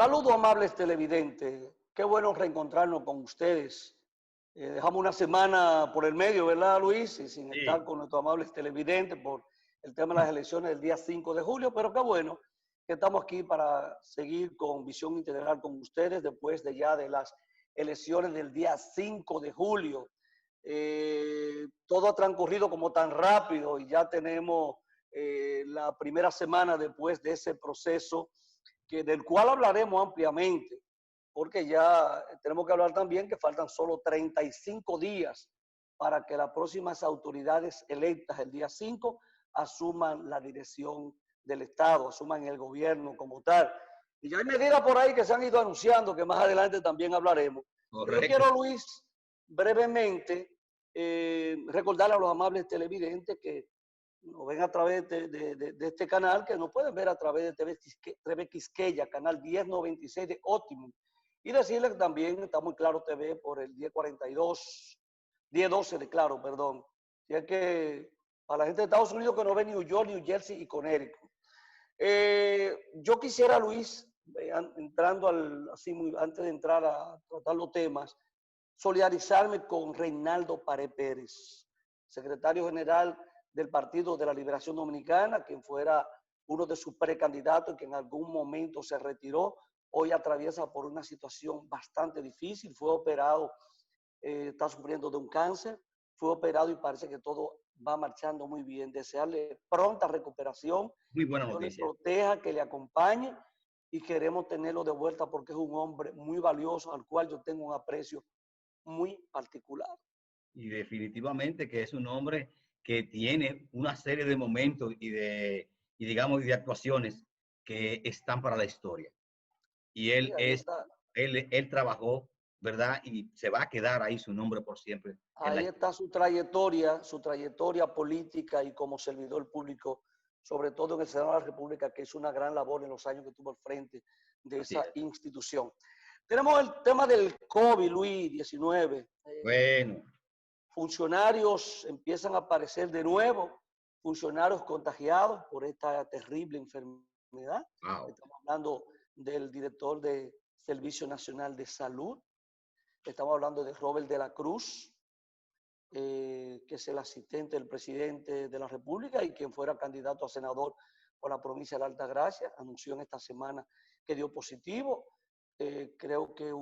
Saludos, amables televidentes. Qué bueno reencontrarnos con ustedes. Dejamos una semana por el medio, ¿verdad, Luis? Y sin estar Sí, con nuestros amables televidentes por el tema de las elecciones del día 5 de julio, pero qué bueno que estamos aquí para seguir con Visión Integral con ustedes después de ya de las elecciones del día 5 de julio. Todo ha transcurrido como tan rápido y ya tenemos la primera semana después de ese proceso del cual hablaremos ampliamente, porque ya tenemos que hablar también que faltan solo 35 días para que las próximas autoridades electas el día 5 asuman la dirección del Estado, asuman el gobierno como tal. Y ya hay medidas por ahí que se han ido anunciando, que más adelante también hablaremos. Pero yo correcto. quiero, Luis, brevemente recordarle a los amables televidentes que nos ven a través de este canal, que nos pueden ver a través de TV Quisqueya, canal 1096 de Optimum. Y decirles que también está muy Claro TV por el 1042, 1012 de Claro, perdón. Si es que para la gente de Estados Unidos que nos ve New York, New Jersey y Connecticut. Yo quisiera, Luis, entrando así muy, antes de entrar a tratar los temas, solidarizarme con Reinaldo Pared Pérez, secretario general del Partido de la Liberación Dominicana, quien fuera uno de sus precandidatos y que en algún momento se retiró. Hoy atraviesa por una situación bastante difícil, fue operado, está sufriendo de un cáncer, fue operado y parece que todo va marchando muy bien. Desearle pronta recuperación, Muy que buena Dios le noticia. proteja, que le acompañe y queremos tenerlo de vuelta porque es un hombre muy valioso al cual yo tengo un aprecio muy particular. Y definitivamente que es un hombre que tiene una serie de momentos y digamos, de actuaciones que están para la historia. Y Sí, él trabajó, ¿verdad? Y se va a quedar ahí su nombre por siempre en la ahí historia. está su trayectoria política y como servidor público, sobre todo en el Senado de la República, que hizo una gran labor en los años que tuvo al frente de Así esa es. institución. Tenemos el tema del COVID, Luis, 19. Bueno, Funcionarios empiezan a aparecer de nuevo, funcionarios contagiados por esta terrible enfermedad. wow. Estamos hablando del director de Servicio Nacional de Salud, estamos hablando de Robert de la Cruz, que es el asistente del presidente de la República y quien fuera candidato a senador por la provincia de la Altagracia, anunció en esta semana que dio positivo. Creo que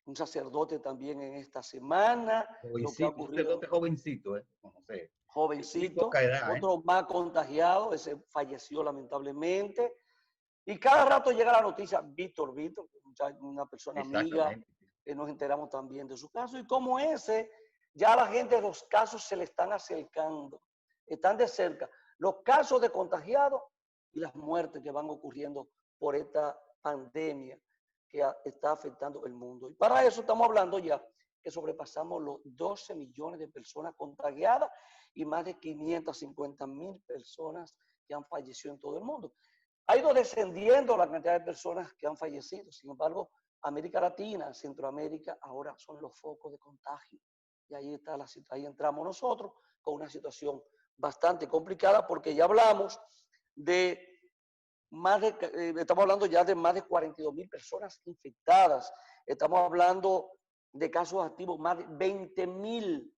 un sacerdote también en esta semana, lo que ha Jovencito, usted ocurrido, es jovencito, ¿eh? No sé. Muy jovencito, poca edad, ¿eh? otro más contagiado, ese falleció lamentablemente. Y cada rato llega la noticia, Víctor, una persona amiga, Exactamente. que nos enteramos también de su caso. Y como ese, ya la gente, los casos se le están acercando, están de cerca. Los casos de contagiados y las muertes que van ocurriendo por esta pandemia que está afectando el mundo. Y para eso estamos hablando ya que sobrepasamos los 12 millones de personas contagiadas y más de 550,000 personas que han fallecido en todo el mundo. Ha ido descendiendo la cantidad de personas que han fallecido. Sin embargo, América Latina, Centroamérica, ahora son los focos de contagio. Y ahí entramos nosotros con una situación bastante complicada porque ya hablamos de estamos hablando ya de más de 42,000 personas infectadas. Estamos hablando de casos activos, más de 20,000,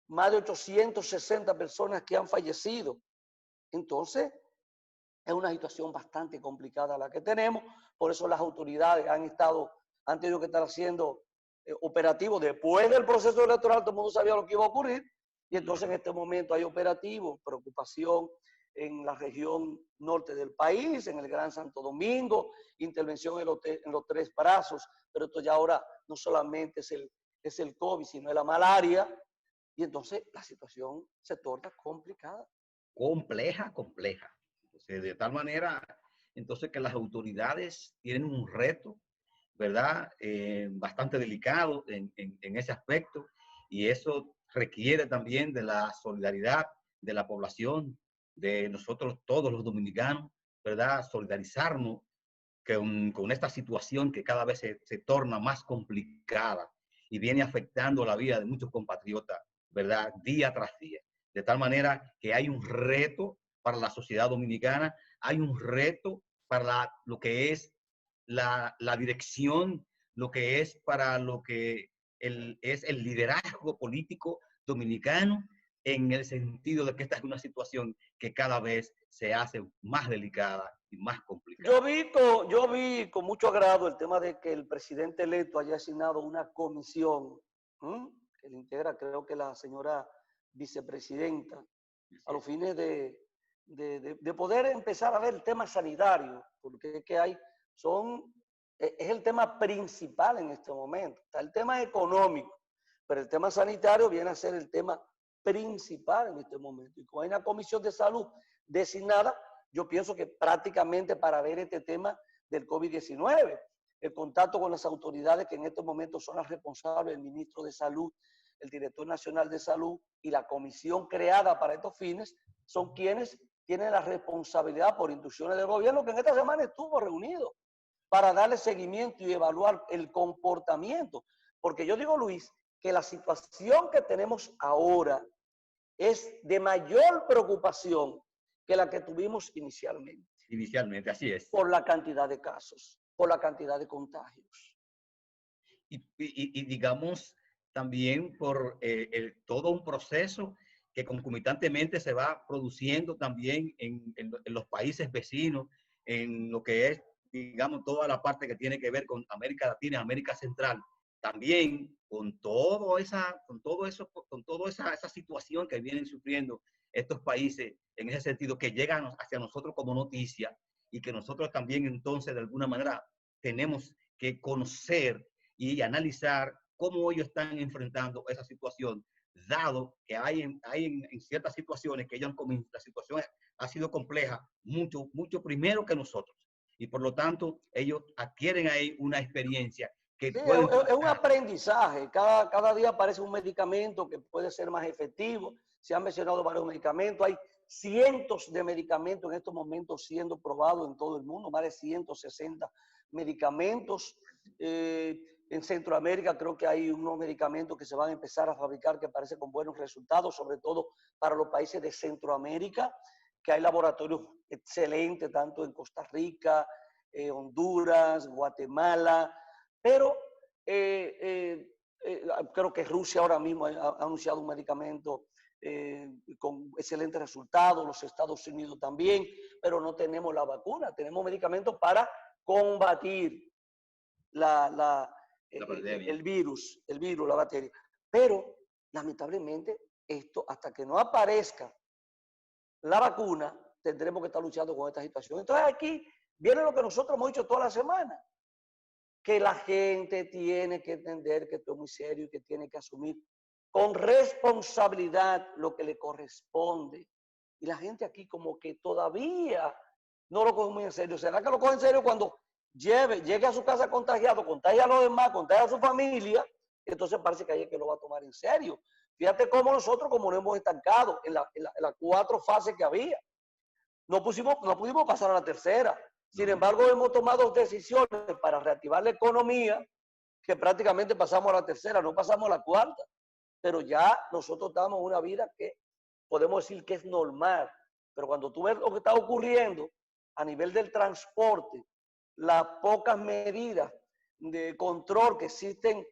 más de 860 personas que han fallecido. Entonces, es una situación bastante complicada la que tenemos, por eso las autoridades han tenido que estar haciendo operativos después del proceso electoral, todo el mundo sabía lo que iba a ocurrir, y entonces en este momento hay operativos, preocupación en la región norte del país, en el Gran Santo Domingo, intervención en los tres brazos, pero esto ya ahora no solamente es el COVID, sino es la malaria, y entonces la situación se torna complicada. Compleja. Entonces, de tal manera, entonces que las autoridades tienen un reto, ¿verdad? Bastante delicado en ese aspecto y eso requiere también de la solidaridad de la población, de nosotros todos los dominicanos, ¿verdad? Solidarizarnos con esta situación que cada vez se torna más complicada y viene afectando la vida de muchos compatriotas, ¿verdad? Día tras día. De tal manera que hay un reto para la sociedad dominicana, hay un reto para lo que es la dirección, lo que es para lo que es el liderazgo político dominicano, en el sentido de que esta es una situación que cada vez se hace más delicada y más complicada. Yo vi con mucho agrado el tema de que el presidente electo haya asignado una comisión, ¿m?, que le integra, creo que la señora vicepresidenta, a los fines de poder empezar a ver el tema sanitario, porque es que es el tema principal en este momento. Está el tema económico, pero el tema sanitario viene a ser el tema principal en este momento. Y como hay una comisión de salud designada, yo pienso que prácticamente para ver este tema del COVID-19, el contacto con las autoridades que en estos momentos son las responsables, el ministro de Salud, el director nacional de salud y la comisión creada para estos fines, son quienes tienen la responsabilidad por instrucciones del gobierno, que en esta semana estuvo reunido para darle seguimiento y evaluar el comportamiento. Porque yo digo, Luis, que la situación que tenemos ahora es de mayor preocupación que la que tuvimos inicialmente. Inicialmente, así es. Por la cantidad de casos, por la cantidad de contagios. Y digamos, también por todo un proceso que concomitantemente se va produciendo también en los países vecinos, en lo que es, digamos, toda la parte que tiene que ver con América Latina y América Central. También con toda esa situación que vienen sufriendo estos países, en ese sentido, que llegan hacia nosotros como noticia y que nosotros también entonces de alguna manera tenemos que conocer y analizar cómo ellos están enfrentando esa situación, dado que hay en ciertas situaciones que ellos, la situación ha sido compleja mucho primero que nosotros. Y por lo tanto, ellos adquieren ahí una experiencia que sí, pueden... es un aprendizaje. Cada día aparece un medicamento que puede ser más efectivo. Se han mencionado varios medicamentos. Hay cientos de medicamentos en estos momentos siendo probados en todo el mundo, más de 160 medicamentos. En Centroamérica creo que hay unos medicamentos que se van a empezar a fabricar que parecen con buenos resultados, sobre todo para los países de Centroamérica, que hay laboratorios excelentes, tanto en Costa Rica, Honduras, Guatemala, pero creo que Rusia ahora mismo ha anunciado un medicamento con excelentes resultados, los Estados Unidos también, pero no tenemos la vacuna, tenemos medicamentos para combatir el virus, la bacteria. Pero, lamentablemente, esto, hasta que no aparezca la vacuna, tendremos que estar luchando con esta situación. Entonces, aquí viene lo que nosotros hemos dicho toda la semana, que la gente tiene que entender que esto es muy serio y que tiene que asumir con responsabilidad lo que le corresponde. Y la gente aquí como que todavía no lo coge muy en serio. ¿Será que lo coge en serio cuando llegue a su casa contagiado, contagia a los demás, contagia a su familia? Entonces parece que hay que lo va a tomar en serio. Fíjate cómo nosotros, como nos hemos estancado en las 4 fases que había. No pudimos pasar a la tercera. Sin embargo, hemos tomado decisiones para reactivar la economía que prácticamente pasamos a la tercera, no pasamos a la cuarta. Pero ya nosotros estamos en una vida que podemos decir que es normal. Pero cuando tú ves lo que está ocurriendo a nivel del transporte, las pocas medidas de control que existen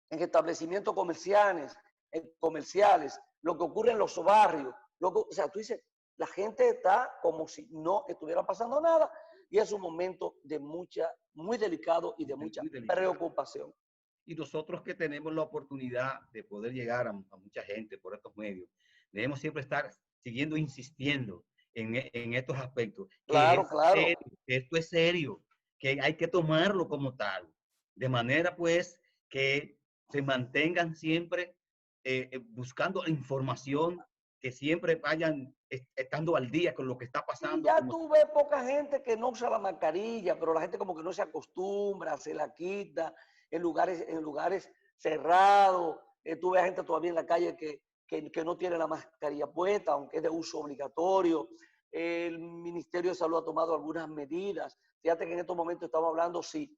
en establecimientos comerciales, lo que ocurre en los barrios, o sea, tú dices, la gente está como si no estuviera pasando nada y es un momento de muy delicado y de mucha preocupación. Y nosotros que tenemos la oportunidad de poder llegar a mucha gente por estos medios, debemos siempre estar siguiendo insistiendo en estos aspectos. Claro, claro. Esto es serio, que hay que tomarlo como tal, de manera pues que se mantengan siempre buscando información, que siempre vayan estando al día con lo que está pasando. Y ya tú ves poca gente que no usa la mascarilla, pero la gente como que no se acostumbra, se la quita en lugares cerrados. Tú ves a gente todavía en la calle que no tiene la mascarilla puesta, aunque es de uso obligatorio. El Ministerio de Salud ha tomado algunas medidas. Fíjate que en estos momentos estamos hablando si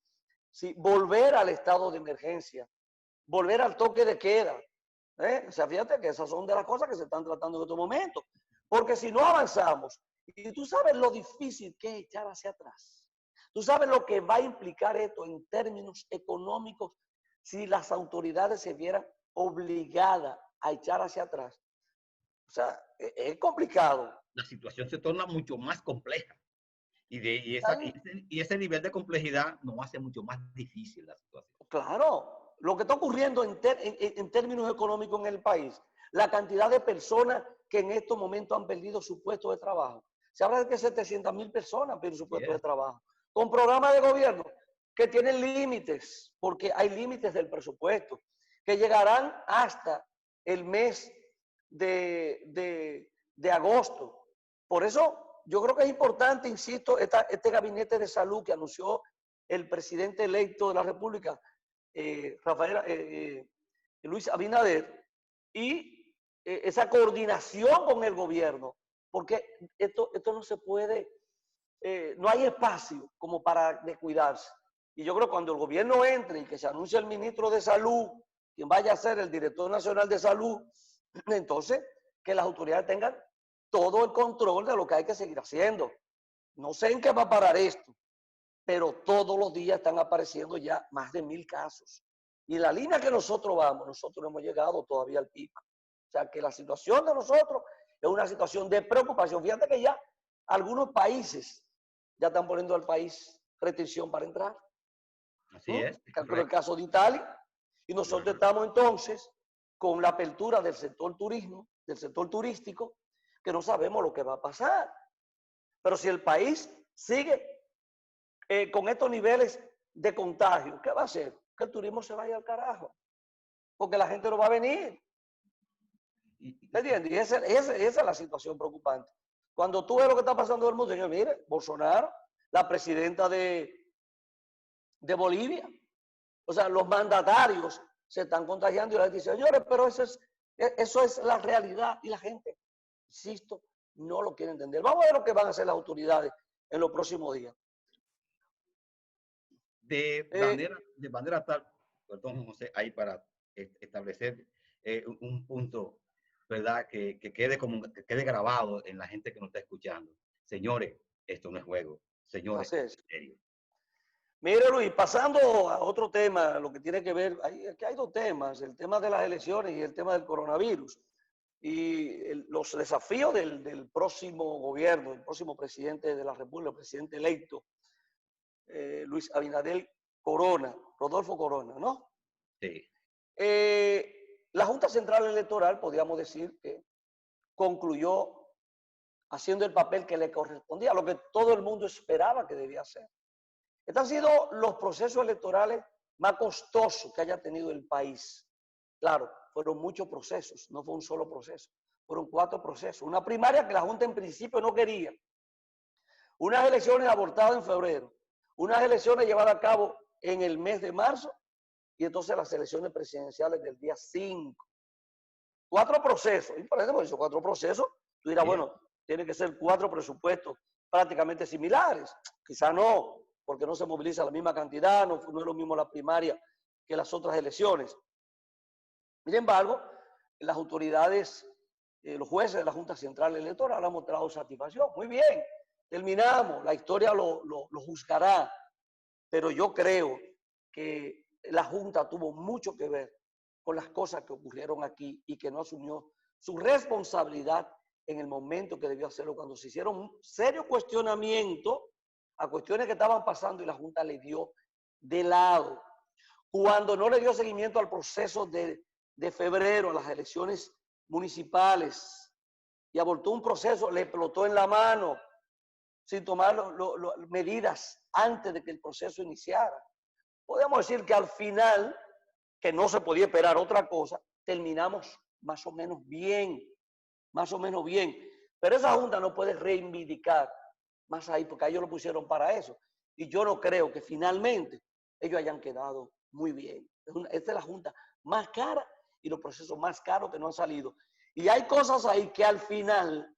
volver al estado de emergencia, volver al toque de queda. O sea, fíjate que esas son de las cosas que se están tratando en estos momentos. Porque si no avanzamos, y tú sabes lo difícil que es echar hacia atrás. ¿Tú sabes lo que va a implicar esto en términos económicos si las autoridades se vieran obligadas a echar hacia atrás? O sea, es complicado. La situación se torna mucho más compleja. Tan, Y ese nivel de complejidad nos hace mucho más difícil la situación. claro, lo que está ocurriendo en términos económicos en el país, la cantidad de personas que en estos momentos han perdido su puesto de trabajo. Se habla de que 700.000 personas pierden su puesto de trabajo. Con programas de gobierno que tienen límites, porque hay límites del presupuesto, que llegarán hasta el mes de agosto. Por eso yo creo que es importante, insisto, este gabinete de salud que anunció el presidente electo de la República, Luis Abinader, y esa coordinación con el gobierno, porque esto no se puede, no hay espacio como para descuidarse. Y yo creo que cuando el gobierno entre y que se anuncie el ministro de Salud, quien vaya a ser el director nacional de salud, entonces que las autoridades tengan todo el control de lo que hay que seguir haciendo. No sé en qué va a parar esto, pero todos los días están apareciendo ya más de 1000 casos. Y en la línea que nosotros vamos, nosotros no hemos llegado todavía al pico. O sea que la situación de nosotros es una situación de preocupación. Fíjate que ya algunos países ya están poniendo al país restricción para entrar. Así es. Por el caso de Italia. Y nosotros estamos entonces con la apertura del sector turismo, del sector turístico, que no sabemos lo que va a pasar. Pero si el país sigue con estos niveles de contagio, ¿qué va a hacer? Que el turismo se vaya al carajo. Porque la gente no va a venir. ¿Entiendes? Y esa es la situación preocupante. Cuando tú ves lo que está pasando en el mundo, señor, mire, Bolsonaro, la presidenta de Bolivia, o sea, los mandatarios se están contagiando y la gente dice, señores, pero eso es la realidad y la gente, insisto, no lo quiere entender. Vamos a ver lo que van a hacer las autoridades en los próximos días. De manera tal, perdón, José, ahí para establecer un punto, ¿verdad? Que quede grabado en la gente que nos está escuchando. Señores, esto no es juego. Señores, Así es. en serio. Mire, Luis, pasando a otro tema, lo que tiene que ver, aquí hay dos temas, el tema de las elecciones y el tema del coronavirus. Y los desafíos del próximo gobierno, el próximo presidente de la República, el presidente electo, Luis Abinader Corona, Rodolfo Corona, ¿no? Sí. La Junta Central Electoral, podríamos decir que concluyó haciendo el papel que le correspondía, lo que todo el mundo esperaba que debía hacer. Estos han sido los procesos electorales más costosos que haya tenido el país. Claro, fueron muchos procesos, no fue un solo proceso, fueron 4 procesos. Una primaria que la Junta en principio no quería, unas elecciones abortadas en febrero, unas elecciones llevadas a cabo en el mes de marzo y entonces las elecciones presidenciales del día 5. 4 procesos, y por eso esos 4 procesos, tú dirás, bueno, tiene que ser 4 presupuestos prácticamente similares. Quizá no, porque no se moviliza la misma cantidad, no es lo mismo la primaria que las otras elecciones. Sin embargo, las autoridades, los jueces de la Junta Central Electoral han mostrado satisfacción. Muy bien, terminamos, la historia lo juzgará, pero yo creo que la Junta tuvo mucho que ver con las cosas que ocurrieron aquí y que no asumió su responsabilidad en el momento que debió hacerlo, cuando se hicieron un serio cuestionamiento a cuestiones que estaban pasando y la Junta le dio de lado. Cuando no le dio seguimiento al proceso de febrero, a las elecciones municipales, y abortó un proceso, le explotó en la mano, sin tomar medidas antes de que el proceso iniciara. Podemos decir que al final, que no se podía esperar otra cosa, terminamos más o menos bien, pero esa Junta no puede reivindicar más ahí, porque ellos lo pusieron para eso. Y yo no creo que finalmente ellos hayan quedado muy bien. Esta es la Junta más cara y los procesos más caros que no han salido. Y hay cosas ahí que al final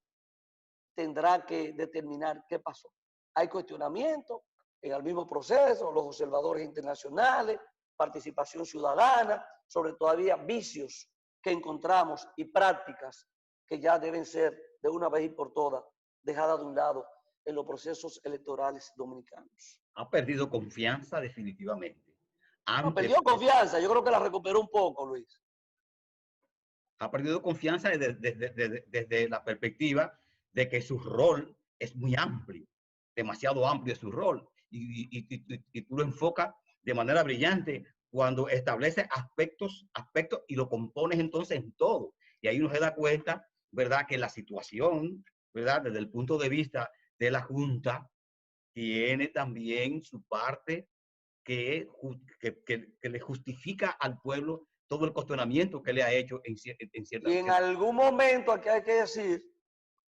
tendrá que determinar qué pasó. Hay cuestionamiento en el mismo proceso, los observadores internacionales, participación ciudadana, sobre todavía vicios que encontramos y prácticas que ya deben ser de una vez y por todas dejadas de un lado en los procesos electorales dominicanos. ha perdido confianza definitivamente. No, Antes, perdió confianza, yo creo que la recuperó un poco, Luis. ha perdido confianza desde la perspectiva de que su rol es muy amplio, demasiado amplio es su rol, y tú lo enfocas de manera brillante cuando establece aspectos y lo compones entonces en todo. Y ahí uno se da cuenta, ¿verdad?, que la situación, ¿verdad?, desde el punto de vista de la Junta, tiene también su parte que le justifica al pueblo todo el cuestionamiento que le ha hecho en Y en cierta. algún momento aquí hay que decir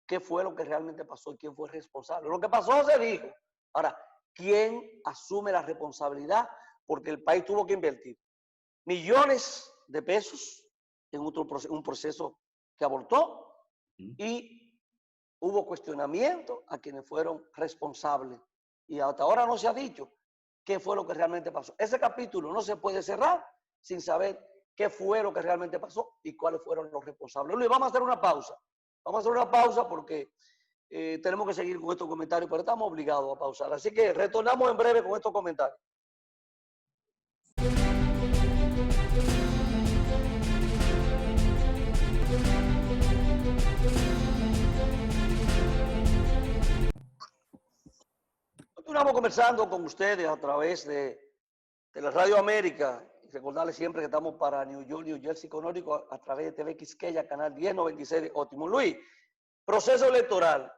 qué fue lo que realmente pasó y quién fue responsable. Lo que pasó se dijo. Ahora, ¿quién asume la responsabilidad? Porque el país tuvo que invertir millones de pesos en un proceso que abortó y hubo cuestionamiento a quienes fueron responsables. Y hasta ahora no se ha dicho qué fue lo que realmente pasó. Ese capítulo no se puede cerrar sin saber qué fue lo que realmente pasó y cuáles fueron los responsables. Luis, vamos a hacer una pausa. Vamos a hacer una pausa porque tenemos que seguir con estos comentarios, pero estamos obligados a pausar. Así que retornamos en breve con estos comentarios. Continuamos conversando con ustedes a través de la Radio América. Y recordarles siempre que estamos para New York, New Jersey, Connecticut, a través de TV Quisqueya, canal 1096 de Óptimo. Luis, proceso electoral.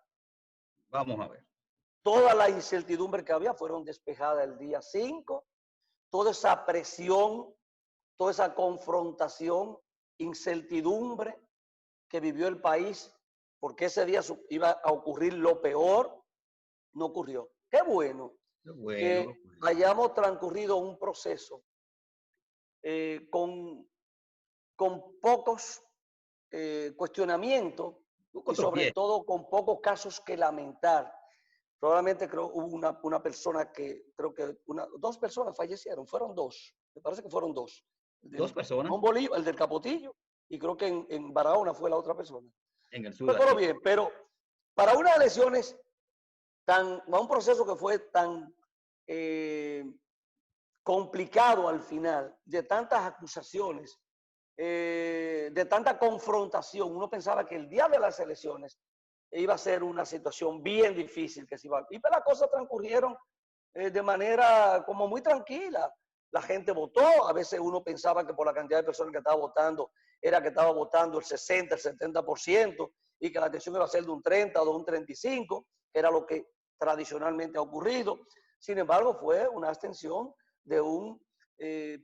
Vamos a ver. Toda la incertidumbre que había fueron despejadas el día 5. Toda esa presión, toda esa confrontación, incertidumbre que vivió el país, porque ese día iba a ocurrir lo peor, no ocurrió. Qué bueno, que hayamos transcurrido un proceso con pocos cuestionamientos y sobre todo con pocos casos que lamentar. Probablemente creo hubo una persona que, creo que dos personas fallecieron, fueron dos, me parece que fueron dos. ¿Dos personas? Bolívar, el del Capotillo, y creo que en Barahona fue la otra persona. En el sur. No recuerdo bien, pero para unas elecciones un proceso que fue tan complicado al final, de tantas acusaciones, de tanta confrontación, uno pensaba que el día de las elecciones iba a ser una situación bien difícil que se iba. Y las cosas transcurrieron de manera como muy tranquila. La gente votó, a veces uno pensaba que por la cantidad de personas que estaba votando, era que estaba votando el 60, el 70%, y que la atención iba a ser de un 30 o de un 35, que era lo que tradicionalmente ha ocurrido. Sin embargo, fue una abstención de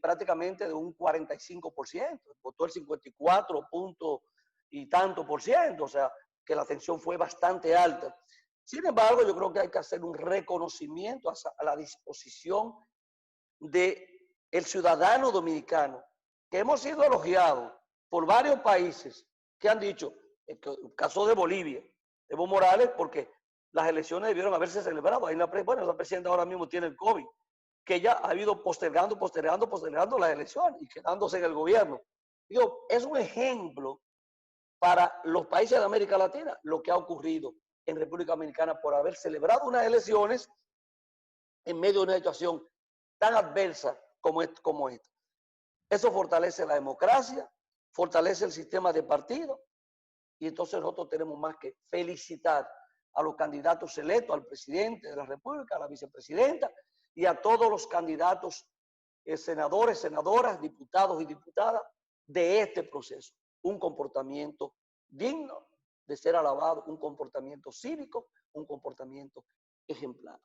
prácticamente de un 45%, votó el 54 punto y tanto por ciento, o sea, que la atención fue bastante alta. Sin embargo, yo creo que hay que hacer un reconocimiento a la disposición del ciudadano dominicano, que hemos sido elogiados por varios países que han dicho, el caso de Bolivia, Evo Morales, porque las elecciones debieron haberse celebrado. Ahí la presidenta ahora mismo tiene el COVID, que ya ha ido postergando las elecciones y quedándose en el gobierno. Digo, es un ejemplo para los países de América Latina lo que ha ocurrido en República Dominicana por haber celebrado unas elecciones en medio de una situación tan adversa como esta. Eso fortalece la democracia, fortalece el sistema de partido, y entonces nosotros tenemos más que felicitar a los candidatos electos, al presidente de la República, a la vicepresidenta y a todos los candidatos, senadores, senadoras, diputados y diputadas de este proceso. Un comportamiento digno de ser alabado, un comportamiento cívico, un comportamiento ejemplar.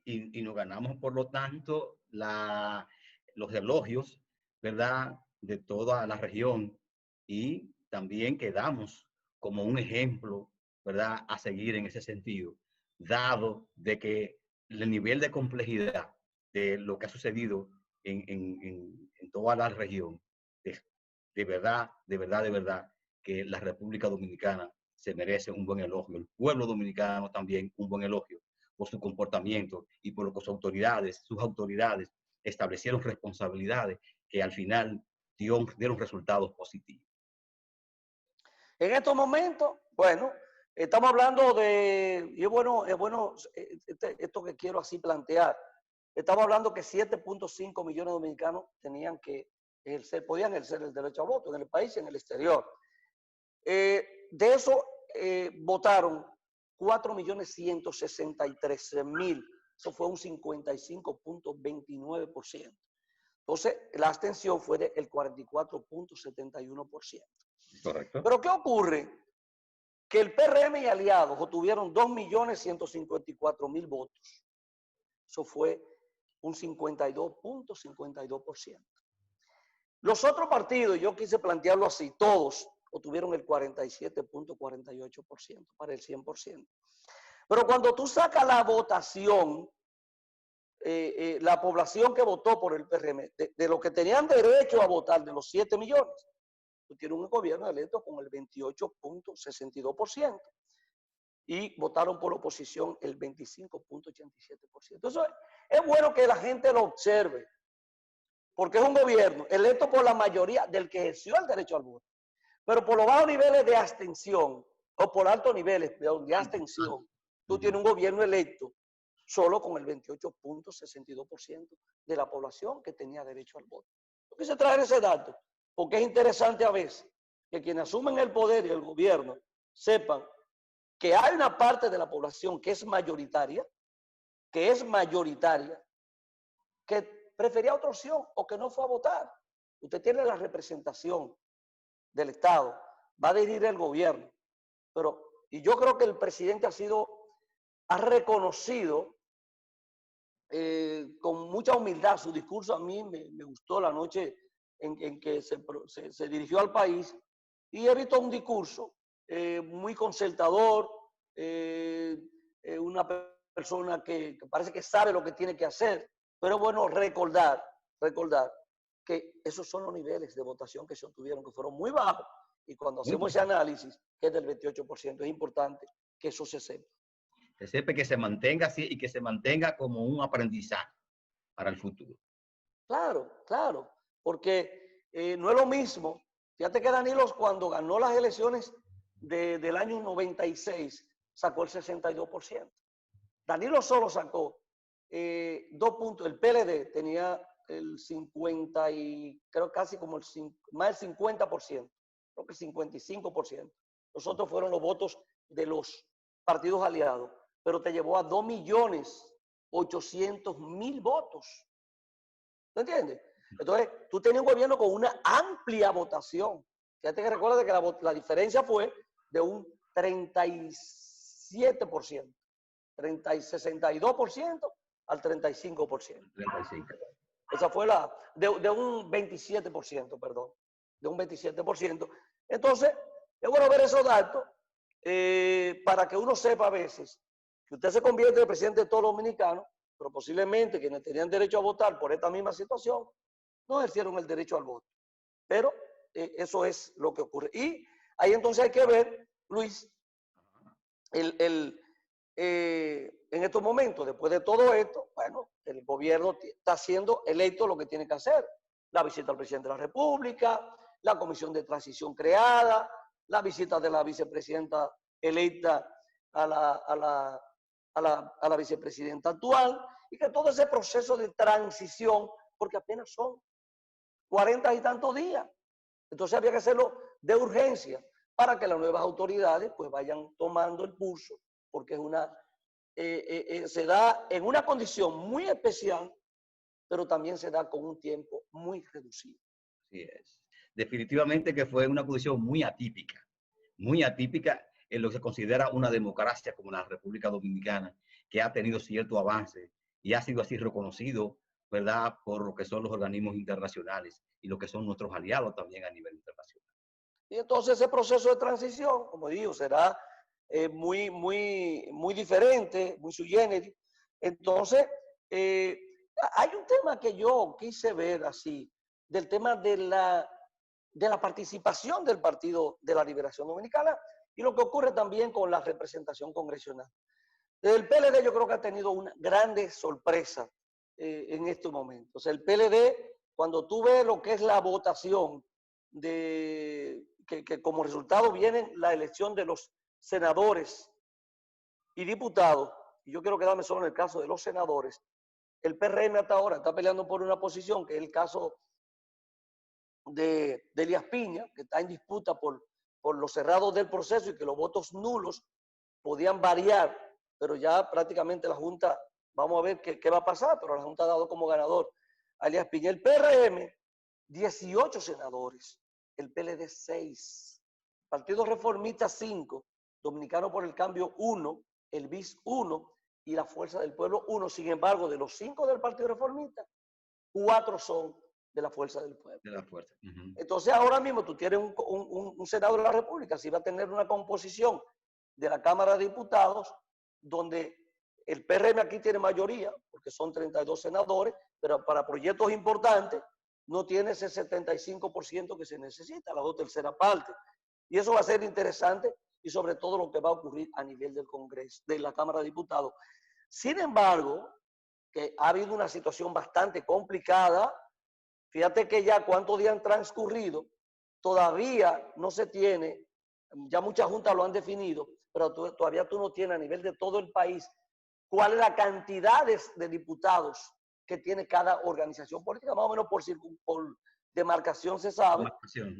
Y nos ganamos, por lo tanto, los elogios, ¿verdad?, de toda la región, y también quedamos como un ejemplo, ¿verdad?, a seguir en ese sentido, dado de que el nivel de complejidad de lo que ha sucedido en toda la región, de verdad, que la República Dominicana se merece un buen elogio, el pueblo dominicano también un buen elogio por su comportamiento y por lo que sus autoridades establecieron responsabilidades que al final dieron resultados positivos. En estos momentos, bueno, Estamos hablando y es bueno esto que quiero así plantear. Estamos hablando que 7.5 millones de dominicanos podían ejercer el derecho a voto en el país y en el exterior. De eso votaron 4.163.000. Eso fue un 55.29%. Entonces, la abstención fue del 44.71%. Correcto. Pero ¿qué ocurre? Que el PRM y aliados obtuvieron 2.154.000 votos. Eso fue un 52.52%. Los otros partidos, yo quise plantearlo así, todos obtuvieron el 47.48% para el 100%. Pero cuando tú sacas la votación, la población que votó por el PRM, de los que tenían derecho a votar, de los 7 millones, tú tienes un gobierno electo con el 28.62% y votaron por la oposición el 25.87%. Entonces, es bueno que la gente lo observe, porque es un gobierno electo por la mayoría del que ejerció el derecho al voto, pero por los bajos niveles de abstención o por altos niveles de abstención, tú tienes un gobierno electo solo con el 28.62% de la población que tenía derecho al voto. Yo quise traer ese dato porque es interesante a veces que quienes asumen el poder y el gobierno sepan que hay una parte de la población que es mayoritaria, que prefería otra opción o que no fue a votar. Usted tiene la representación del Estado, va a dirigir el gobierno, y yo creo que el presidente ha reconocido con mucha humildad su discurso. A mí me gustó la noche en que se dirigió al país, y he visto un discurso muy concertador, una persona que parece que sabe lo que tiene que hacer, pero bueno, recordar que esos son los niveles de votación que se obtuvieron, que fueron muy bajos, y cuando hacemos ese análisis, que es del 28%, es importante que eso se sepa. Que sepa, que se mantenga así y que se mantenga como un aprendizaje para el futuro. Claro, claro, porque no es lo mismo. Fíjate que Danilo, cuando ganó las elecciones del año 96, sacó el 62%. Danilo solo sacó 2 puntos. El PLD tenía el 50 y creo casi como más del 50%, creo que el 55%. Los otros fueron los votos de los partidos aliados, pero te llevó a 2.800.000 votos. ¿No entiendes? Entonces, tú tenías un gobierno con una amplia votación. Fíjate que recuerda que la diferencia fue de un 37%, 62% al 35%. 35. Esa fue de un 27%, perdón, de un 27%. Entonces, es bueno ver esos datos para que uno sepa a veces que usted se convierte en el presidente de todos los dominicanos, pero posiblemente quienes tenían derecho a votar por esta misma situación no ejercieron el derecho al voto. Pero eso es lo que ocurre. Y ahí entonces hay que ver, Luis, en estos momentos, después de todo esto, bueno, el gobierno está haciendo electo lo que tiene que hacer. La visita al presidente de la República, la comisión de transición creada, la visita de la vicepresidenta electa a la vicepresidenta actual, y que todo ese proceso de transición, porque apenas son 40 y tantos días, entonces había que hacerlo de urgencia para que las nuevas autoridades pues vayan tomando el pulso, porque se da en una condición muy especial, pero también se da con un tiempo muy reducido. Así es. Definitivamente que fue una condición muy atípica en lo que se considera una democracia como la República Dominicana, que ha tenido cierto avance y ha sido así reconocido, ¿verdad?, por lo que son los organismos internacionales y lo que son nuestros aliados también a nivel internacional. Y entonces ese proceso de transición, como digo, será muy diferente, muy sui generis. Entonces, hay un tema que yo quise ver así, del tema de la participación del Partido de la Liberación Dominicana y lo que ocurre también con la representación congresional. El PLD yo creo que ha tenido una grande sorpresa en estos momentos. El PLD, cuando tú ves lo que es la votación, que como resultado viene la elección de los senadores y diputados, y yo quiero quedarme solo en el caso de los senadores, el PRM hasta ahora está peleando por una posición, que es el caso de Elías Piña, que está en disputa por los cerrados del proceso y que los votos nulos podían variar, pero ya prácticamente la Junta, vamos a ver qué va a pasar, pero la Junta ha dado como ganador a Elías Piña. El PRM, 18 senadores, el PLD 6, Partido Reformista 5, Dominicano por el Cambio 1, el BIS 1 y la Fuerza del Pueblo 1. Sin embargo, de los 5 del Partido Reformista, 4 son de la Fuerza del Pueblo. De la fuerza. Entonces ahora mismo tú tienes un senador de la República, si va a tener una composición de la Cámara de Diputados, donde el PRM aquí tiene mayoría, porque son 32 senadores, pero para proyectos importantes no tiene ese 75% que se necesita, la 2/3 parte. Y eso va a ser interesante y sobre todo lo que va a ocurrir a nivel del Congreso, de la Cámara de Diputados. Sin embargo, que ha habido una situación bastante complicada. Fíjate que ya cuántos días han transcurrido, todavía no se tiene, ya muchas juntas lo han definido, pero todavía tú no tienes a nivel de todo el país cuál es la cantidad de diputados que tiene cada organización política, más o menos por demarcación se sabe,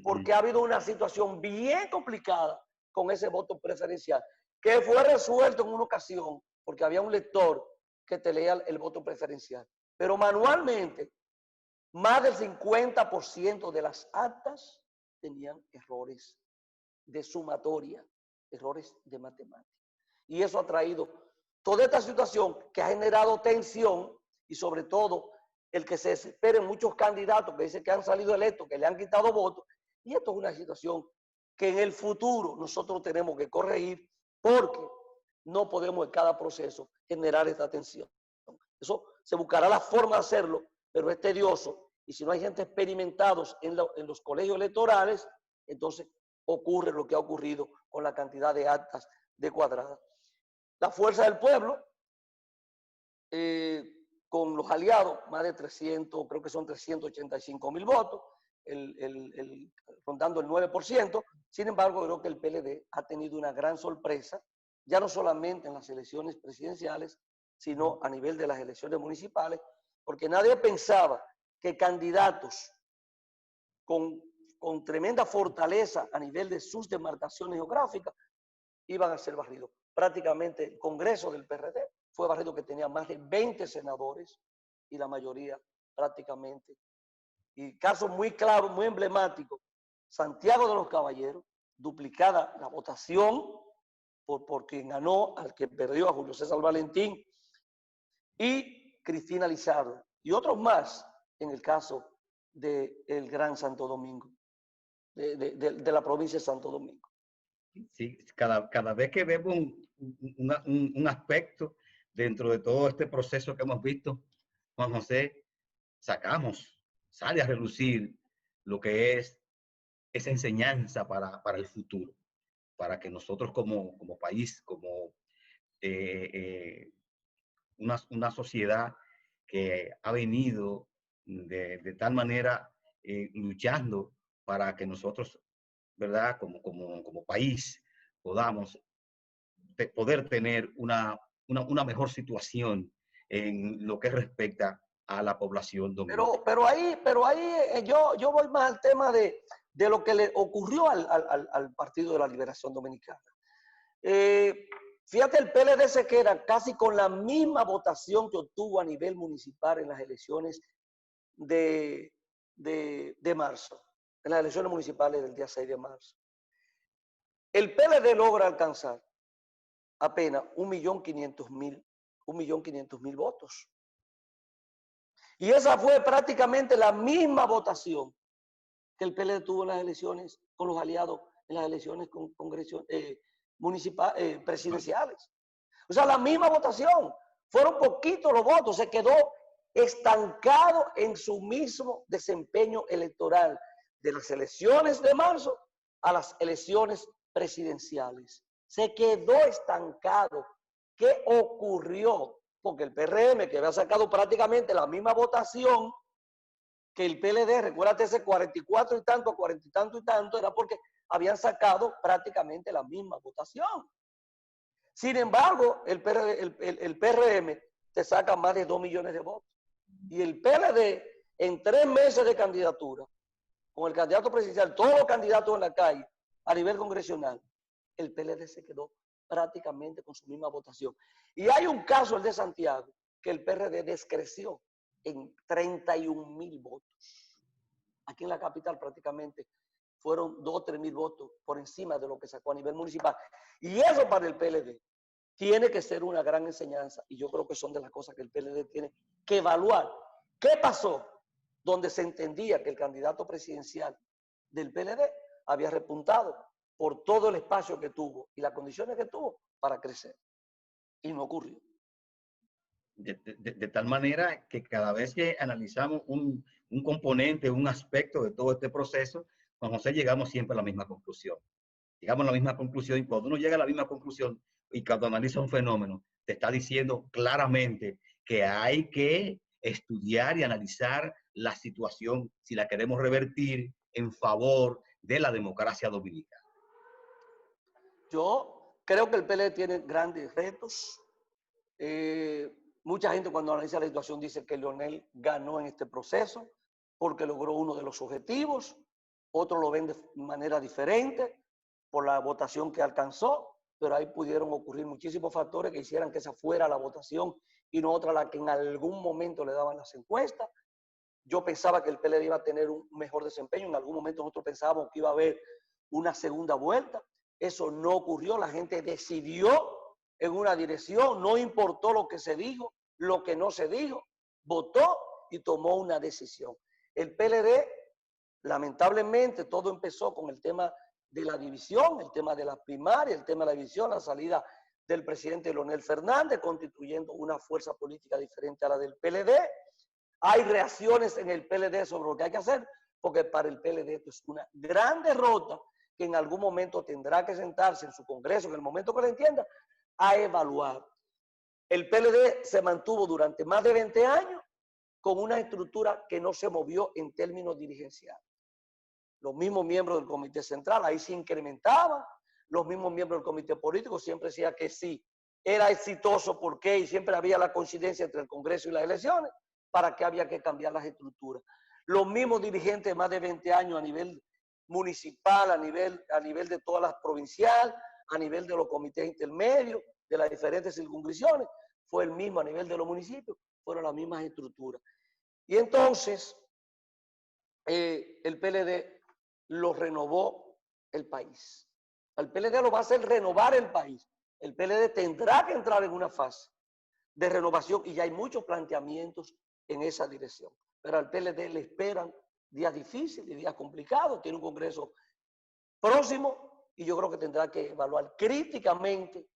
porque ha habido una situación bien complicada con ese voto preferencial, que fue resuelto en una ocasión, porque había un lector que te leía el voto preferencial, pero manualmente más del 50% de las actas tenían errores de sumatoria, errores de matemática. Y eso ha traído toda esta situación que ha generado tensión y sobre todo el que se desesperen muchos candidatos que dicen que han salido electos, que le han quitado votos. Y esto es una situación que en el futuro nosotros tenemos que corregir porque no podemos en cada proceso generar esta tensión. Eso se buscará la forma de hacerlo, pero es tedioso. Y si no hay gente experimentados en los colegios electorales, entonces ocurre lo que ha ocurrido con la cantidad de actas de cuadradas. La Fuerza del Pueblo, con los aliados, más de 300, creo que son 385,000 votos, rondando el 9%. Sin embargo, creo que el PLD ha tenido una gran sorpresa, ya no solamente en las elecciones presidenciales, sino a nivel de las elecciones municipales, porque nadie pensaba que candidatos con tremenda fortaleza a nivel de sus demarcaciones geográficas iban a ser barridos. Prácticamente el Congreso del PRD fue barrido, que tenía más de 20 senadores y la mayoría prácticamente. Y casos muy claros, muy emblemáticos, Santiago de los Caballeros, duplicada la votación por quien ganó, al que perdió, a Julio César Valentín, y Cristina Lizardo, y otros más en el caso del Gran Santo Domingo, de la provincia de Santo Domingo. Sí, cada vez que vemos un aspecto dentro de todo este proceso que hemos visto, Juan José, sale a relucir lo que es esa enseñanza para el futuro, para que nosotros como país, como una sociedad que ha venido de tal manera luchando para que nosotros, ¿verdad? Como país podamos poder tener una mejor situación en lo que respecta a la población dominicana. Pero ahí yo voy más al tema de lo que le ocurrió al Partido de la Liberación Dominicana. Fíjate, el PLD se queda casi con la misma votación que obtuvo a nivel municipal en las elecciones de marzo, en las elecciones municipales del día 6 de marzo. El PLD logra alcanzar apenas 1.500.000 votos. Y esa fue prácticamente la misma votación que el PLD tuvo en las elecciones con los aliados, en las elecciones presidenciales. O sea, la misma votación. Fueron poquitos los votos, se quedó estancado en su mismo desempeño electoral de las elecciones de marzo a las elecciones presidenciales. Se quedó estancado. ¿Qué ocurrió? Porque el PRM, que había sacado prácticamente la misma votación que el PLD, recuérdate ese 44 y tanto, 40 y tanto, era porque habían sacado prácticamente la misma votación. Sin embargo, el PRM te saca más de 2 millones de votos. Y el PLD, en 3 meses de candidatura, con el candidato presidencial, todos los candidatos en la calle, a nivel congresional, el PLD se quedó prácticamente con su misma votación. Y hay un caso, el de Santiago, que el PRD descreció en 31,000 votos. Aquí en la capital prácticamente fueron 2 o 3 mil votos por encima de lo que sacó a nivel municipal. Y eso para el PLD tiene que ser una gran enseñanza. Y yo creo que son de las cosas que el PLD tiene que evaluar. ¿Qué pasó? Donde se entendía que el candidato presidencial del PLD había repuntado por todo el espacio que tuvo y las condiciones que tuvo para crecer. Y no ocurrió. De tal manera que cada vez que analizamos un componente, un aspecto de todo este proceso, Juan José, llegamos siempre a la misma conclusión. Llegamos a la misma conclusión y cuando uno llega a la misma conclusión y cuando analiza un fenómeno, te está diciendo claramente que hay que estudiar y analizar la situación si la queremos revertir en favor de la democracia dominicana. Yo creo que el PLD tiene grandes retos. Mucha gente cuando analiza la situación dice que Leonel ganó en este proceso porque logró uno de los objetivos. Otros lo ven de manera diferente por la votación que alcanzó, pero ahí pudieron ocurrir muchísimos factores que hicieran que esa fuera la votación y no otra la que en algún momento le daban las encuestas. Yo pensaba que el PLD iba a tener un mejor desempeño. En algún momento nosotros pensábamos que iba a haber una segunda vuelta. Eso no ocurrió. La gente decidió en una dirección, no importó lo que se dijo, lo que no se dijo, votó y tomó una decisión. El PLD, lamentablemente, todo empezó con el tema de la división, el tema de la primaria, el tema de la división, la salida del presidente Leonel Fernández, constituyendo una fuerza política diferente a la del PLD. Hay reacciones en el PLD sobre lo que hay que hacer, porque para el PLD esto es una gran derrota que en algún momento tendrá que sentarse en su congreso, en el momento que lo entienda, a evaluar. El PLD se mantuvo durante más de 20 años con una estructura que no se movió en términos dirigenciales. Los mismos miembros del comité central ahí se incrementaban, los mismos miembros del comité político siempre decían que sí, era exitoso porque y siempre había la coincidencia entre el Congreso y las elecciones, para que había que cambiar las estructuras. Los mismos dirigentes de más de 20 años a nivel municipal, a nivel de todas las provinciales, a nivel de los comités intermedios, de las diferentes circunscripciones, fue el mismo a nivel de los municipios, fueron las mismas estructuras. Y entonces, el PLD lo renovó el país. El PLD lo va a hacer renovar el país. El PLD tendrá que entrar en una fase de renovación y ya hay muchos planteamientos en esa dirección. Pero al PLD le esperan días difíciles y días complicados. Tiene un congreso próximo y yo creo que tendrá que evaluar críticamente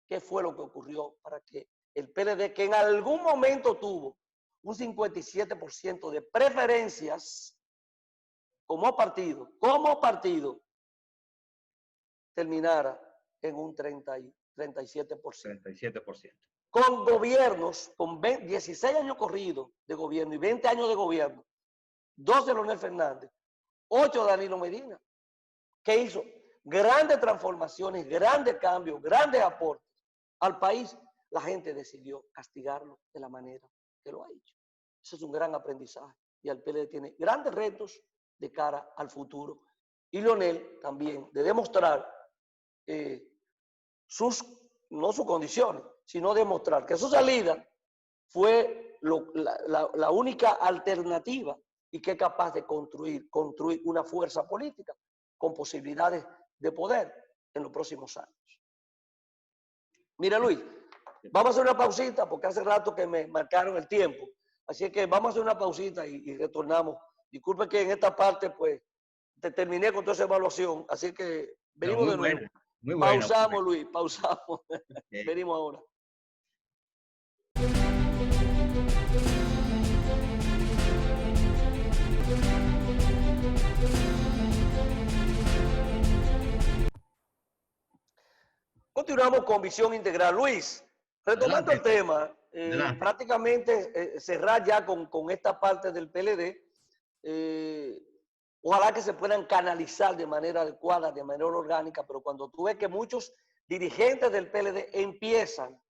qué fue lo que ocurrió para que el PLD, que en algún momento tuvo un 57% de preferencias como partido, terminara en un 37%. 37%. Con gobiernos, con 16 años corridos de gobierno y 20 años de gobierno, 2 de Leonel Fernández, 8 de Danilo Medina, que hizo grandes transformaciones, grandes cambios, grandes aportes al país, la gente decidió castigarlo de la manera que lo ha hecho. Eso es un gran aprendizaje y el PLD tiene grandes retos de cara al futuro. Y Leonel también de demostrar no sus condiciones, sino demostrar que su salida fue la única alternativa y que es capaz de construir una fuerza política con posibilidades de poder en los próximos años. Mira, Luis, vamos a hacer una pausita porque hace rato que me marcaron el tiempo. Así que vamos a hacer una pausita y retornamos. Disculpe que en esta parte, pues, terminé con toda esa evaluación. Así que venimos de nuevo. Muy buena. Pausamos, Luis, pausamos. Okay. Venimos ahora. Continuamos con Visión Integral. Luis, retomando el tema, prácticamente cerrar ya con esta parte del PLD, Ojalá que se puedan canalizar de manera adecuada, de manera orgánica, pero cuando tú ves que muchos dirigentes del PLD empiezan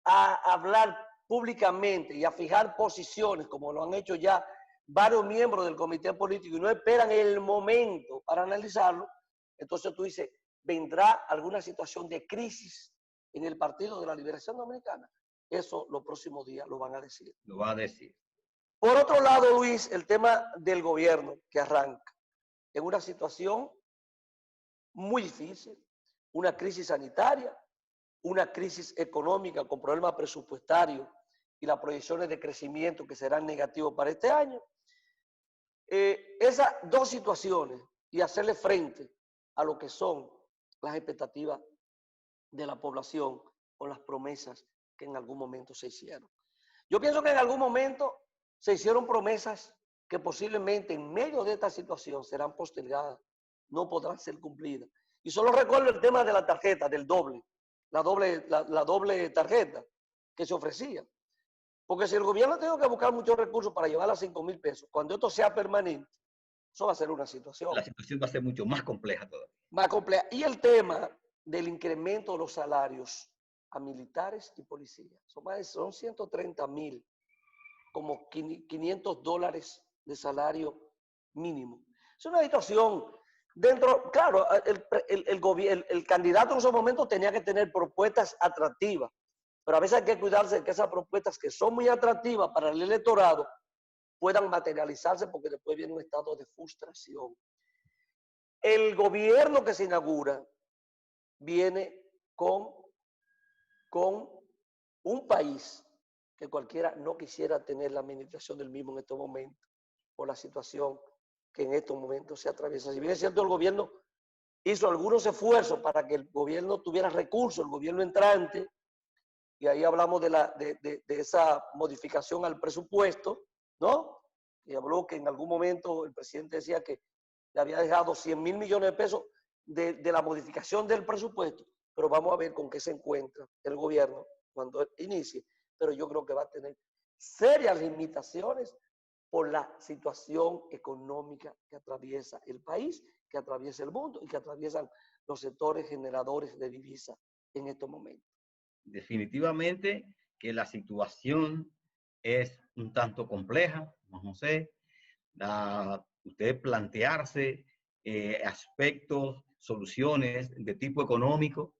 a hablar públicamente y a fijar posiciones, como lo han hecho ya varios miembros del comité político, y no esperan el momento para analizarlo, entonces tú dices, ¿vendrá alguna situación de crisis en el Partido de la Liberación Dominicana? Eso los próximos días lo van a decir. Lo va a decir. Por otro lado, Luis, el tema del gobierno que arranca en una situación muy difícil, una crisis sanitaria, una crisis económica con problemas presupuestarios y las proyecciones de crecimiento que serán negativos para este año. Esas dos situaciones y hacerle frente a lo que son las expectativas de la población o las promesas que en algún momento se hicieron. Yo pienso que en algún momento se hicieron promesas que posiblemente en medio de esta situación serán postergadas, no podrán ser cumplidas. Y solo recuerdo el tema de la tarjeta, del doble, la doble tarjeta que se ofrecía. Porque si el gobierno ha tenido que buscar muchos recursos para llevar a 5,000 pesos, cuando esto sea permanente, eso va a ser una situación. La situación va a ser mucho más compleja todavía. Más compleja. Y el tema del incremento de los salarios a militares y policías. Son 130,000, como $500 de salario mínimo. Es una situación dentro, claro, el candidato en esos momentos tenía que tener propuestas atractivas, pero a veces hay que cuidarse de que esas propuestas que son muy atractivas para el electorado puedan materializarse porque después viene un estado de frustración. El gobierno que se inaugura viene con un país que cualquiera no quisiera tener la administración del mismo en estos momentos, por la situación que en estos momentos se atraviesa. Si bien es cierto, el gobierno hizo algunos esfuerzos para que el gobierno tuviera recursos, el gobierno entrante, y ahí hablamos de esa modificación al presupuesto, ¿no? Y habló que en algún momento el presidente decía que le había dejado 100,000 millones de pesos de la modificación del presupuesto, pero vamos a ver con qué se encuentra el gobierno cuando inicie, pero yo creo que va a tener serias limitaciones por la situación económica que atraviesa el país, que atraviesa el mundo y que atraviesan los sectores generadores de divisas en estos momentos. Definitivamente que la situación es un tanto compleja, Juan José. Usted plantearse aspectos, soluciones de tipo económico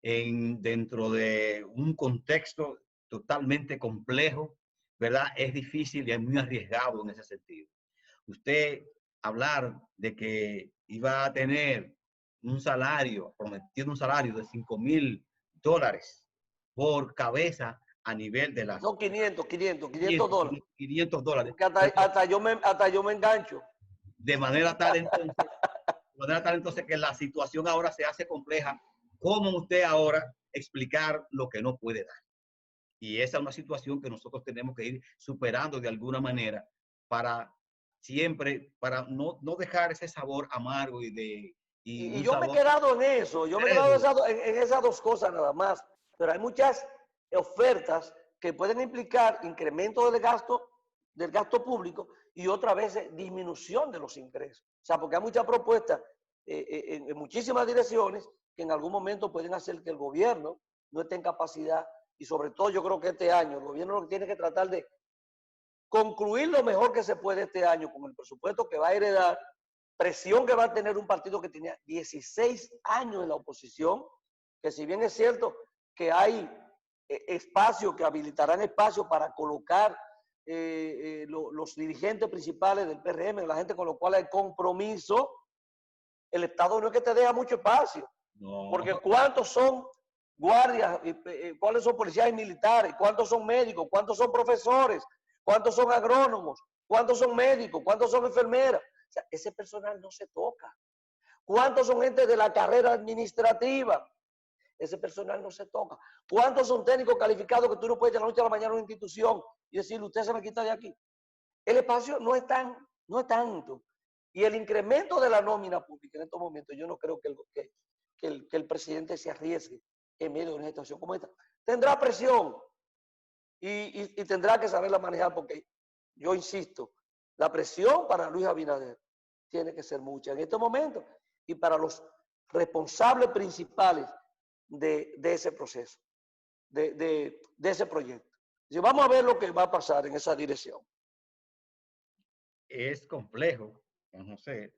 dentro de un contexto totalmente complejo, ¿verdad? Es difícil y es muy arriesgado en ese sentido. Usted hablar de que iba a tener un salario, prometiendo un salario de $5,000 por cabeza a nivel de las... No, 500 dólares. 500 dólares. Hasta yo me engancho. De manera tal entonces que la situación ahora se hace compleja. ¿Cómo usted ahora explicar lo que no puede dar? Y esa es una situación que nosotros tenemos que ir superando de alguna manera para siempre, para no dejar ese sabor amargo y yo sabor... me he quedado en eso, yo me he quedado en esas dos cosas nada más, pero hay muchas ofertas que pueden implicar incremento del gasto público y otra vez disminución de los ingresos. O sea, porque hay muchas propuestas en muchísimas direcciones que en algún momento pueden hacer que el gobierno no esté en capacidad, y sobre todo yo creo que este año el gobierno tiene que tratar de concluir lo mejor que se puede este año con el presupuesto que va a heredar, presión que va a tener un partido que tenía 16 años en la oposición, que si bien es cierto que hay espacios, que habilitarán espacios para colocar los dirigentes principales del PRM, la gente con la cual hay compromiso, el Estado no es que te deja mucho espacio, no. Porque ¿cuántos son guardias, cuáles son policías y militares, cuántos son médicos, cuántos son profesores, cuántos son agrónomos, cuántos son médicos, cuántos son enfermeras? O sea, ese personal no se toca. ¿Cuántos son gente de la carrera administrativa? Ese personal no se toca. ¿Cuántos son técnicos calificados que tú no puedes de la noche a la mañana a una institución y decirle, usted se me quita de aquí? El espacio no es tanto. Y el incremento de la nómina pública en estos momentos, yo no creo que el presidente se arriesgue en medio de una situación como esta. Tendrá presión y tendrá que saberla manejar, porque yo insisto, la presión para Luis Abinader tiene que ser mucha en este momento y para los responsables principales de ese proceso, de ese proyecto. Y vamos a ver lo que va a pasar en esa dirección. Es complejo, Juan José,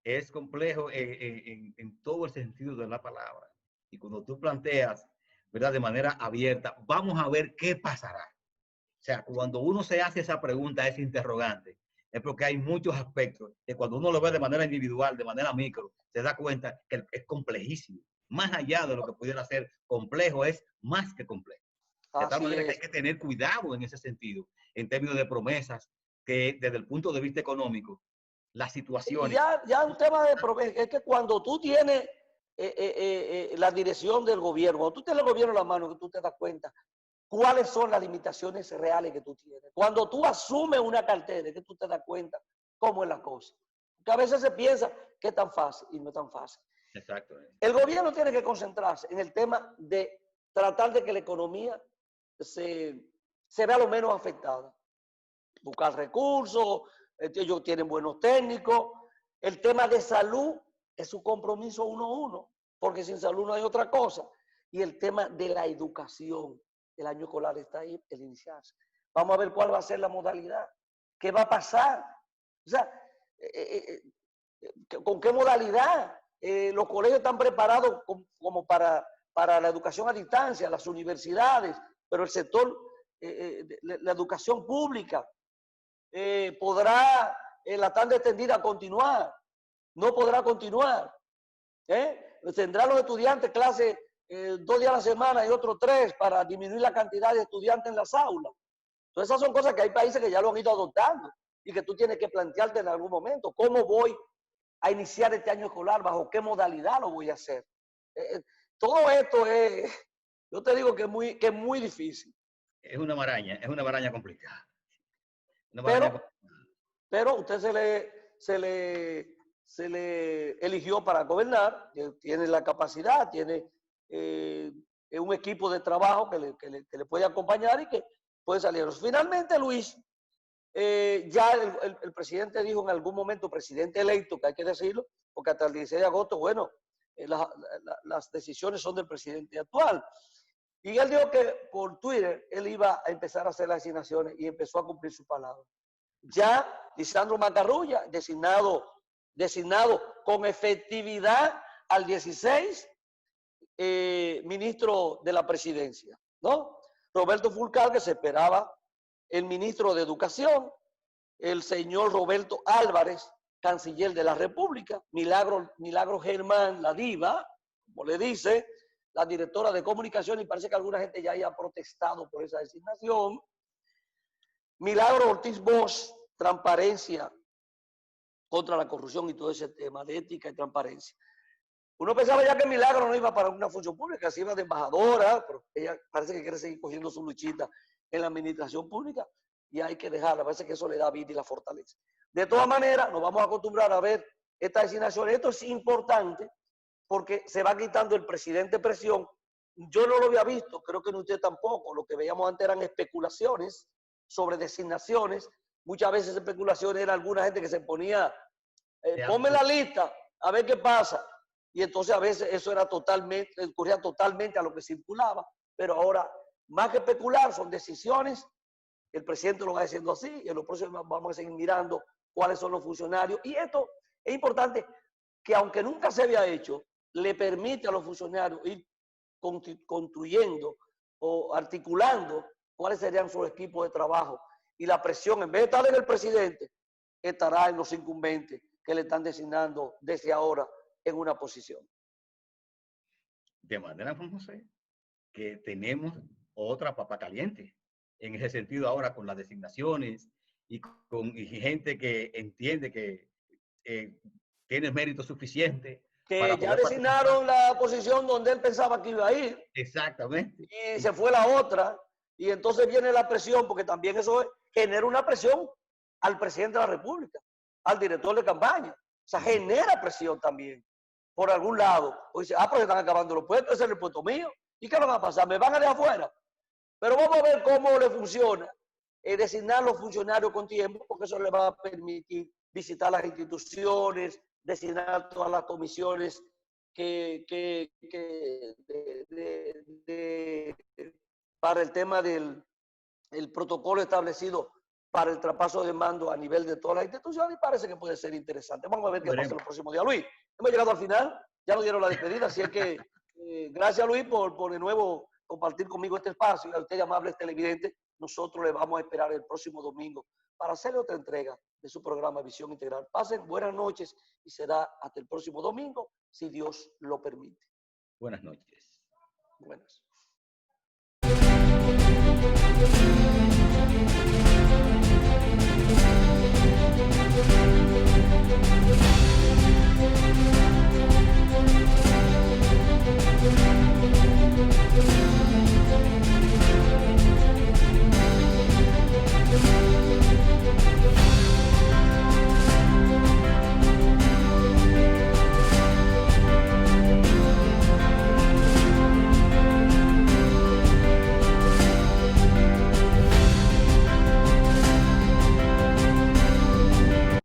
es complejo en todo el sentido de la palabra. Y cuando tú planteas, ¿verdad?, de manera abierta, vamos a ver qué pasará. O sea, cuando uno se hace esa pregunta, ese interrogante, es porque hay muchos aspectos que cuando uno lo ve de manera individual, de manera micro, se da cuenta que es complejísimo. Más allá de lo que pudiera ser complejo, es más que complejo. De tal manera que hay que tener cuidado en ese sentido, en términos de promesas, que desde el punto de vista económico, las situaciones... Y ya un tema de promesas, es que cuando tú tienes la dirección del gobierno, cuando tú tienes el gobierno en la mano, que tú te das cuenta cuáles son las limitaciones reales que tú tienes. Cuando tú asumes una cartera, es que tú te das cuenta cómo es la cosa. Porque a veces se piensa que es tan fácil y no es tan fácil. Exacto. El gobierno tiene que concentrarse en el tema de tratar de que la economía se vea lo menos afectada. Buscar recursos, ellos tienen buenos técnicos. El tema de salud es un compromiso 1-1, porque sin salud no hay otra cosa. Y el tema de la educación, el año escolar está ahí, el iniciarse. Vamos a ver cuál va a ser la modalidad, qué va a pasar. O sea, ¿con qué modalidad? Los colegios están preparados como para la educación a distancia, las universidades, pero el sector, la educación pública, podrá la tanda extendida continuar, no podrá continuar. Tendrán los estudiantes clases 2 días a la semana y otros 3 para disminuir la cantidad de estudiantes en las aulas. Entonces esas son cosas que hay países que ya lo han ido adoptando y que tú tienes que plantearte en algún momento. ¿Cómo voy a iniciar este año escolar? ¿Bajo qué modalidad lo voy a hacer? Todo esto es, yo te digo que es muy difícil. Es una maraña complicada. Pero usted se le eligió para gobernar, tiene la capacidad, tiene un equipo de trabajo que le puede acompañar y que puede salir. Finalmente, Luis, ya el presidente dijo en algún momento, presidente electo, que hay que decirlo, porque hasta el 16 de agosto, bueno, las decisiones son del presidente actual. Y él dijo que por Twitter él iba a empezar a hacer las asignaciones y empezó a cumplir su palabra. Ya Lisandro Macarrulla, designado con efectividad al 16, ministro de la presidencia, ¿no? Roberto Fulcar, que se esperaba el ministro de Educación, el señor Roberto Álvarez, canciller de la República, Milagro Germán, la diva, como le dice, la directora de comunicación, y parece que alguna gente ya haya protestado por esa designación. Milagro Ortiz Bosch, transparencia contra la corrupción y todo ese tema de ética y transparencia. Uno pensaba ya que Milagro no iba para una función pública, se iba de embajadora, pero ella parece que quiere seguir cogiendo su luchita en la administración pública y hay que dejarla, parece que eso le da vida y la fortaleza. De todas maneras, nos vamos a acostumbrar a ver esta designación. Esto es importante porque se va quitando el presidente presión. Yo no lo había visto, creo que usted tampoco. Lo que veíamos antes eran especulaciones sobre designaciones. Muchas veces especulaciones era alguna gente que se ponía, ponme la lista, a ver qué pasa. Y entonces a veces eso era ocurría totalmente a lo que circulaba. Pero ahora, más que especular, son decisiones. El presidente lo va diciendo así y en los próximos vamos a seguir mirando cuáles son los funcionarios. Y esto es importante, que aunque nunca se había hecho, le permite a los funcionarios ir construyendo o articulando cuáles serían sus equipos de trabajo. Y la presión, en vez de estar en el presidente, estará en los incumbentes que le están designando desde ahora en una posición. De manera, Juan José, que tenemos otra papa caliente. En ese sentido ahora con las designaciones y gente que entiende que tiene mérito suficiente. Que ya designaron la posición donde él pensaba que iba a ir. Exactamente. Y se fue la otra. Y entonces viene la presión, porque también eso genera una presión al presidente de la República, al director de campaña. O sea, genera presión también, por algún lado. O dice, pues se están acabando los puestos, ese es el puesto mío. ¿Y qué van a pasar? ¿Me van a dejar afuera? Pero vamos a ver cómo le funciona designar los funcionarios con tiempo, porque eso le va a permitir visitar las instituciones, designar todas las comisiones para el tema del protocolo establecido para el traspaso de mando a nivel de todas las instituciones, y parece que puede ser interesante. Vamos a ver qué pasa los próximos días. Luis, hemos llegado al final, ya nos dieron la despedida, así es que gracias, Luis, por de nuevo compartir conmigo este espacio, y a usted, amables televidentes, nosotros le vamos a esperar el próximo domingo para hacerle otra entrega de su programa Visión Integral. Pasen buenas noches y será hasta el próximo domingo, si Dios lo permite. Buenas noches. Buenas.